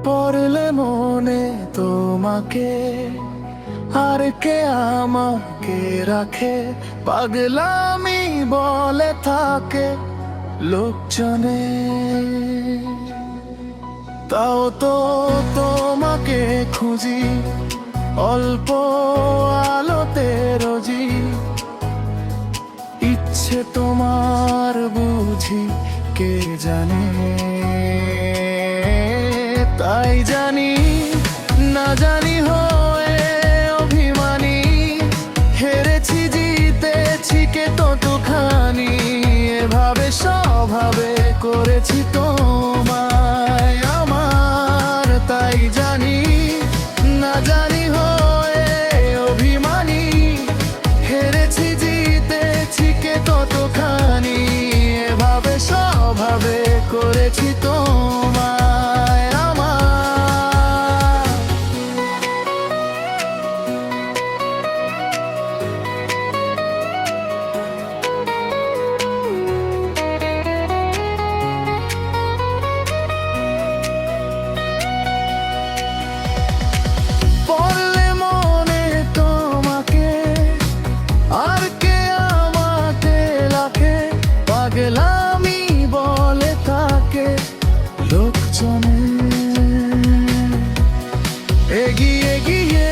পড়লে মনে তোমাকে, আর কে আমাকে রাখে? পাগলামি বলে থাকে লোকজনে, তাও তো তোমাকে খুঁজি অল্প আলোতে রোজি। ইচ্ছে তোমার বুঝি কে জানে, তাই জানি না জানি হয়ে অভিমানী, হেরেছি জিতেছি কে ততখানি, এভাবে স্বভাবে করেছি তোমায় আমার। তাই জানি না জানি হয়ে অভিমানী, হেরেছি জিতেছি কে ততখানি, এভাবে স্বভাবে করেছি তোমায় আমার। পড়লে মনে তোমাকে, আর কে আমাকে রাখে? পাগলামি বলে থাকে লোকজনে, এগিয়ে গিয়ে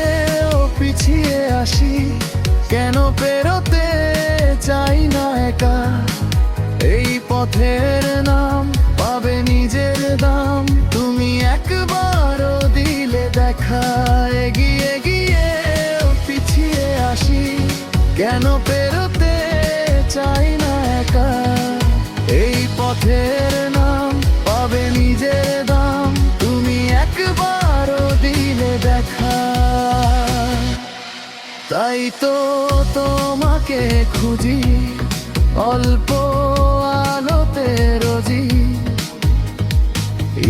ও পিছিয়ে আসি, কেন পেরোতে চাই না একা? এই পথের নাম পাবে নিজের দাম, তুমি একবারও দিলে দেখা। এগিয়ে গিয়ে ও পিছিয়ে আসি, কেন পেরোতে চাই না একা? এই পথের নাম পাবে নিজের দাম, তুমি একবারও দিলে দেখা। তাই তো তোমাকে খুঁজি অল্প আলোতে রোজি।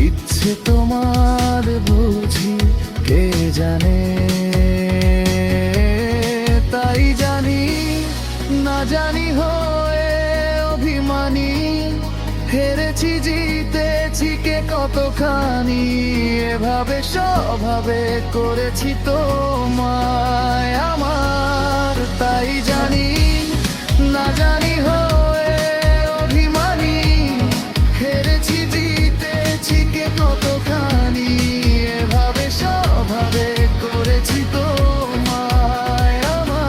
ইচ্ছে তোমার বুঝি কে জানে, তাই জানি না জানি হয়ে অভিমানী, হেরেছি জিতেছি কে কতখানি, এভাবে স্বভাবে করেছি তোমায় আমার। তাই জানি না জানি হয়ে অভিমানী, হেরেছি জিতেছি কে কতখানি, এভাবে স্বভাবে করেছি তোমায় আমার।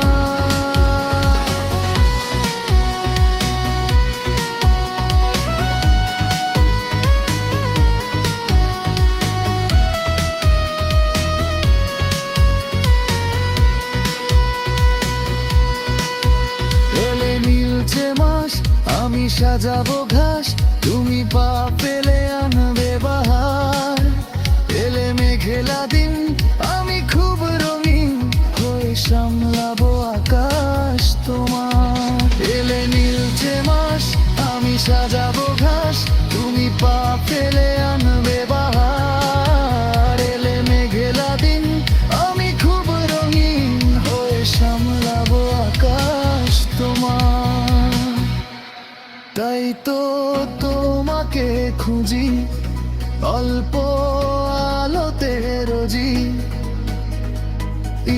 এলে নীলচে মাস, আমি সাজাবো ঘাস, তুমি পা পেলে আনবে বাহার। এলে মেঘেলা দিন, আমি খুব রঙিন হয়ে সামলাবো আকাশ তোমার। এলে নীলচে মাস, আমি সাজাবো ঘাস, তুমি পা পেলে আনবে বাহার। এলে মেঘেলা দিন, আমি খুব রঙিন হয়ে সামলাবো আকাশ তোমার। তাই তো তোমাকে খুঁজি অল্প আলোতে রোজি।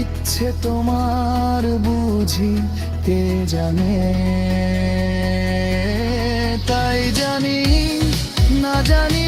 ইচ্ছে তোমার বুঝি কে জানে, তাই জানি না জানি